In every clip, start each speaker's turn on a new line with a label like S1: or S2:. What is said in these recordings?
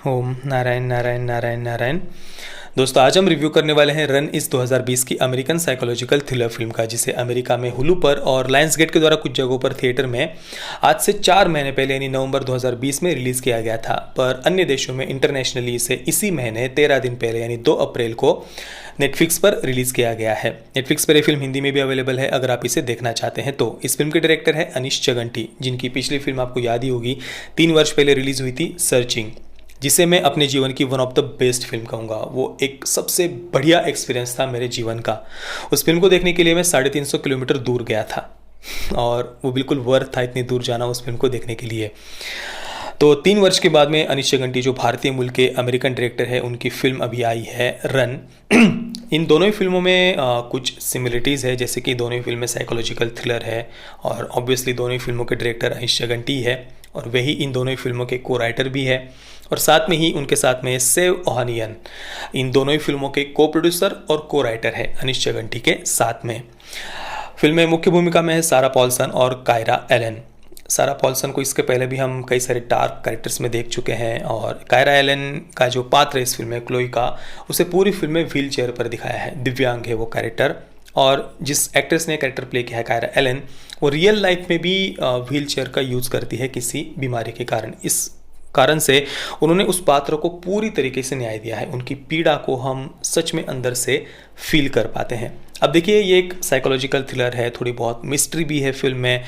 S1: ओम नारायण नारायण नारायण नारायण। दोस्तों, आज हम रिव्यू करने वाले हैं रन इस 2020 की अमेरिकन साइकोलॉजिकल थ्रिलर फिल्म का, जिसे अमेरिका में हुलू पर और लायंस गेट के द्वारा कुछ जगहों पर थिएटर में आज से 4 महीने पहले यानी नवंबर 2020 में रिलीज़ किया गया था। पर अन्य देशों में इंटरनेशनली इसे इसी महीने 13 दिन पहले यानी 2 अप्रैल को नेटफ्लिक्स पर रिलीज़ किया गया है। नेटफ्लिक्स पर यह फिल्म हिंदी में भी अवेलेबल है अगर आप इसे देखना चाहते हैं तो। इस फिल्म के डायरेक्टर है अनीश चगंटी, जिनकी पिछली फिल्म आपको याद ही होगी 3 वर्ष पहले रिलीज़ हुई थी सर्चिंग, जिसे मैं अपने जीवन की one of the best film कहूँगा। वो एक सबसे बढ़िया एक्सपीरियंस था मेरे जीवन का। उस फिल्म को देखने के लिए मैं 350 किलोमीटर दूर गया था और वो बिल्कुल वर्थ था इतनी दूर जाना उस फिल्म को देखने के लिए। तो 3 वर्ष के बाद में अनीश चगंटी, जो भारतीय मूल के अमेरिकन डायरेक्टर है, उनकी फिल्म अभी आई है रन। इन दोनों ही फिल्मों में कुछ सिमिलरिटीज़ है, जैसे कि दोनों ही फिल्में साइकोलॉजिकल थ्रिलर है और ऑब्वियसली दोनों ही फिल्मों के डायरेक्टर अनीश चगंटी है और वही इन दोनों ही फिल्मों के को राइटर भी है। और साथ में ही उनके साथ में सेव ओहानियन, इन दोनों ही फिल्मों के को प्रोड्यूसर और को राइटर है अनीश चगंटी के साथ में। फिल्म में मुख्य भूमिका में है सारा पॉल्सन और कायरा एलन। सारा पॉल्सन को इसके पहले भी हम कई सारे डार्क कैरेक्टर्स में देख चुके हैं और कायरा एलन का जो पात्र है इस फिल्म में क्लोई का, उसे पूरी फिल्म में व्हील चेयर पर दिखाया है। दिव्यांग है वो कैरेक्टर और जिस एक्ट्रेस ने कैरेक्टर प्ले किया है कायरा एलन, वो रियल लाइफ में भी व्हील चेयर का यूज़ करती है किसी बीमारी के कारण। इस कारण से उन्होंने उस पात्र को पूरी तरीके से न्याय दिया है। उनकी पीड़ा को हम सच में अंदर से फील कर पाते हैं। अब देखिए, ये एक साइकोलॉजिकल थ्रिलर है, थोड़ी बहुत मिस्ट्री भी है फिल्म में,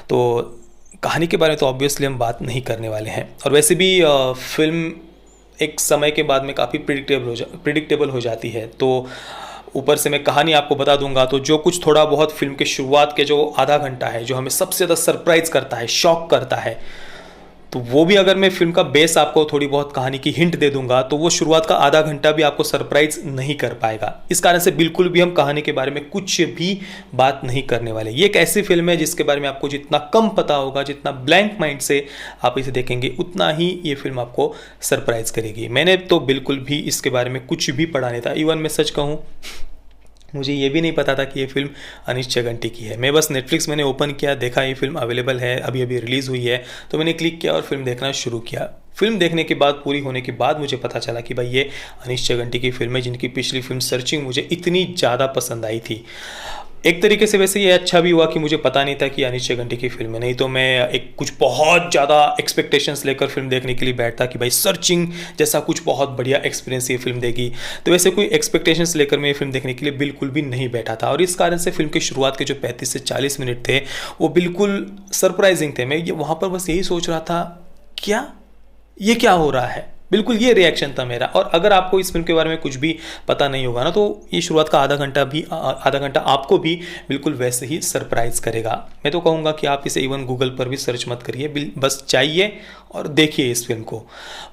S1: तो कहानी के बारे में तो ऑब्वियसली हम बात नहीं करने वाले हैं। और वैसे भी फिल्म एक समय के बाद में काफ़ी प्रिडिक्टेबल हो जाती है। तो ऊपर से मैं कहानी आपको बता दूंगा, तो जो कुछ थोड़ा बहुत फिल्म के शुरुआत के जो आधा घंटा है, जो हमें सबसे ज़्यादा सरप्राइज करता है, शॉक करता है, तो वो भी अगर मैं फिल्म का बेस आपको थोड़ी बहुत कहानी की हिंट दे दूंगा तो वो शुरुआत का आधा घंटा भी आपको सरप्राइज नहीं कर पाएगा। इस कारण से बिल्कुल भी हम कहानी के बारे में कुछ भी बात नहीं करने वाले। ये एक ऐसी फिल्म है जिसके बारे में आपको जितना कम पता होगा, जितना ब्लैंक माइंड से आप इसे देखेंगे, उतना ही ये फिल्म आपको सरप्राइज करेगी। मैंने तो बिल्कुल भी इसके बारे में कुछ भी पढ़ा नहीं था। इवन मैं सच कहूँ, मुझे ये भी नहीं पता था कि ये फिल्म अनीश चगंटी की है। मैं बस नेटफ्लिक्स मैंने ओपन किया, देखा ये फिल्म अवेलेबल है, अभी अभी रिलीज़ हुई है, तो मैंने क्लिक किया और फिल्म देखना शुरू किया। फिल्म देखने के बाद, पूरी होने के बाद मुझे पता चला कि भाई ये अनीश चगंटी की फिल्म है, जिनकी पिछली फिल्म सर्चिंग मुझे इतनी ज़्यादा पसंद आई थी। एक तरीके से वैसे ये अच्छा भी हुआ कि मुझे पता नहीं था कि अनीश चगंटी की फिल्म है, नहीं तो मैं एक कुछ बहुत ज़्यादा एक्सपेक्टेशंस लेकर फिल्म देखने के लिए बैठता कि भाई सर्चिंग जैसा कुछ बहुत बढ़िया एक्सपीरियंस ये फिल्म देगी। तो वैसे कोई एक्सपेक्टेशंस लेकर मैं ये फिल्म देखने के लिए बिल्कुल भी नहीं बैठा था और इस कारण से फिल्म के शुरुआत के जो 35 से 40 मिनट थे वो बिल्कुल सरप्राइजिंग थे। मैं वहाँ पर बस यही सोच रहा था, ये क्या हो रहा है, बिल्कुल ये रिएक्शन था मेरा। और अगर आपको इस फिल्म के बारे में कुछ भी पता नहीं होगा ना, तो ये शुरुआत का आधा घंटा आपको भी बिल्कुल वैसे ही सरप्राइज करेगा। मैं तो कहूँगा कि आप इसे इवन गूगल पर भी सर्च मत करिए, बस चाहिए और देखिए इस फिल्म को।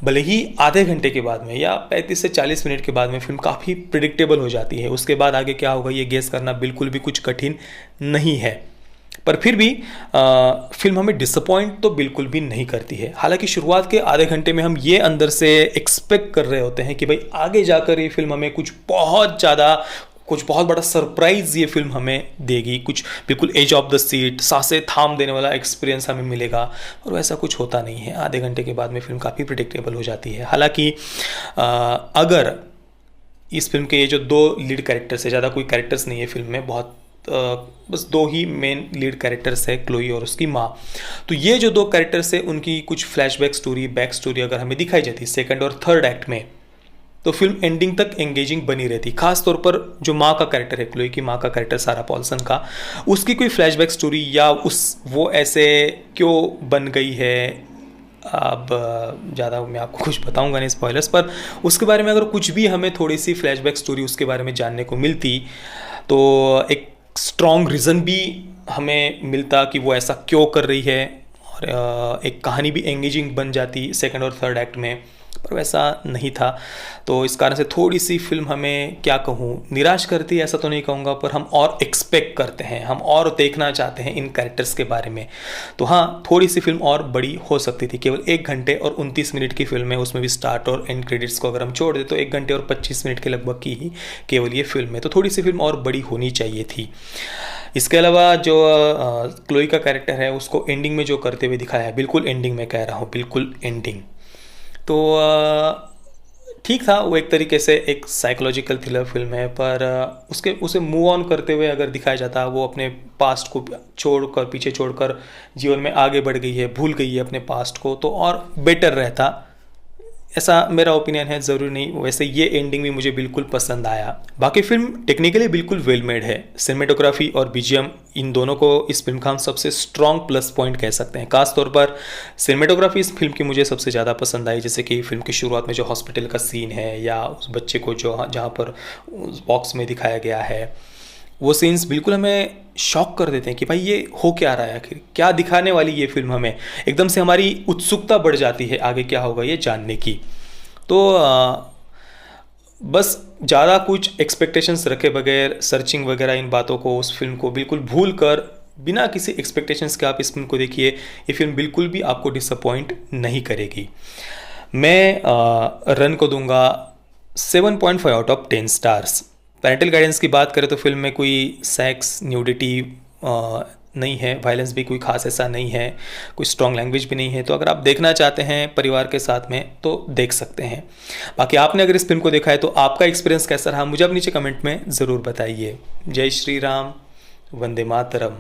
S1: भले ही आधे घंटे के बाद में या 35 से 40 मिनट के बाद में फिल्म काफ़ी प्रिडिक्टेबल हो जाती है। उसके बाद आगे क्या होगा ये गेस करना बिल्कुल भी कुछ कठिन नहीं है, पर फिर भी फिल्म हमें डिसअपॉइंट तो बिल्कुल भी नहीं करती है। हालांकि शुरुआत के आधे घंटे में हम ये अंदर से एक्सपेक्ट कर रहे होते हैं कि भाई आगे जाकर ये फिल्म हमें कुछ बहुत बड़ा सरप्राइज ये फिल्म हमें देगी, कुछ बिल्कुल एज ऑफ द सीट, सांसें थाम देने वाला एक्सपीरियंस हमें मिलेगा, और वैसा कुछ होता नहीं है। आधे घंटे के बाद में फिल्म काफ़ी प्रिडिक्टेबल हो जाती है। हालांकि अगर इस फिल्म के ये जो 2 लीड कैरेक्टर्स है, ज़्यादा कोई कैरेक्टर्स नहीं है फिल्म में, बस 2 ही मेन लीड कैरेक्टर्स है, क्लोई और उसकी माँ। तो ये जो 2 कैरेक्टर्स है उनकी कुछ फ्लैशबैक स्टोरी, बैक स्टोरी अगर हमें दिखाई जाती है सेकंड और थर्ड एक्ट में, तो फिल्म एंडिंग तक एंगेजिंग बनी रहती। खास तौर पर जो माँ का कैरेक्टर है, क्लोई की माँ का कैरेक्टर सारा पॉल्सन का, उसकी कोई फ्लैशबैक स्टोरी या वो ऐसे क्यों बन गई है, अब ज़्यादा मैं आपको कुछ बताऊंगा नहीं स्पॉयलर्स, पर उसके बारे में अगर कुछ भी हमें थोड़ी सी फ्लैशबैक स्टोरी उसके बारे में जानने को मिलती तो एक स्ट्रॉन्ग रीज़न भी हमें मिलता कि वो ऐसा क्यों कर रही है, और एक कहानी भी एंगेजिंग बन जाती सेकंड और थर्ड एक्ट में, पर वैसा नहीं था। तो इस कारण से थोड़ी सी फिल्म हमें, क्या कहूँ, निराश करती है ऐसा तो नहीं कहूँगा, पर हम और एक्सपेक्ट करते हैं, हम और देखना चाहते हैं इन कैरेक्टर्स के बारे में। तो हाँ, थोड़ी सी फिल्म और बड़ी हो सकती थी। केवल 1 घंटे और 29 मिनट की फिल्म है, उसमें भी स्टार्ट और एंड क्रेडिट्स को अगर हम छोड़ दें तो 1 घंटे और 25 मिनट के लगभग की ही केवल ये फिल्म है। तो थोड़ी सी फिल्म और बड़ी होनी चाहिए थी। इसके अलावा जो क्लोई का कैरेक्टर है उसको एंडिंग में जो करते हुए दिखाया है, बिल्कुल एंडिंग में कह रहा हूँ, बिल्कुल एंडिंग, तो ठीक था, वो एक तरीके से एक साइकोलॉजिकल थ्रिलर फिल्म है, पर उसके उसे मूव ऑन करते हुए अगर दिखाया जाता, वो अपने पास्ट को छोड़कर, पीछे छोड़कर जीवन में आगे बढ़ गई है, भूल गई है अपने पास्ट को, तो और बेटर रहता, ऐसा मेरा ओपिनियन है। ज़रूरी नहीं, वैसे ये एंडिंग भी मुझे बिल्कुल पसंद आया। बाकी फिल्म टेक्निकली बिल्कुल वेल मेड है। सिनेमेटोग्राफी और बीजीएम, इन दोनों को इस फिल्म का हम सबसे स्ट्रॉन्ग प्लस पॉइंट कह सकते हैं। खास तौर पर सिनेमेटोग्राफी इस फिल्म की मुझे सबसे ज़्यादा पसंद आई। जैसे कि फिल्म की शुरुआत में जो हॉस्पिटल का सीन है, या उस बच्चे को जो जहाँ पर उस बॉक्स में दिखाया गया है, वो सीन्स बिल्कुल हमें शॉक कर देते हैं कि भाई ये हो क्या रहा है, आखिर क्या दिखाने वाली ये फिल्म हमें। एकदम से हमारी उत्सुकता बढ़ जाती है आगे क्या होगा ये जानने की। तो बस ज़्यादा कुछ एक्सपेक्टेशंस रखे बगैर, सर्चिंग वगैरह इन बातों को, उस फिल्म को बिल्कुल भूल कर, बिना किसी एक्सपेक्टेशंस के आप इस फिल्म को देखिए। ये फिल्म बिल्कुल भी आपको डिसअपॉइंट नहीं करेगी। मैं रन को दूंगा 7.5 out of 10 stars. Parental guidance की बात करें तो फिल्म में कोई सेक्स, न्यूडिटी नहीं है, वायलेंस भी कोई खास ऐसा नहीं है, कोई स्ट्रॉन्ग लैंग्वेज भी नहीं है। तो अगर आप देखना चाहते हैं परिवार के साथ में तो देख सकते हैं। बाकी आपने अगर इस फिल्म को देखा है तो आपका एक्सपीरियंस कैसा रहा, मुझे आप नीचे कमेंट में ज़रूर बताइए। जय श्री राम, वंदे मातरम।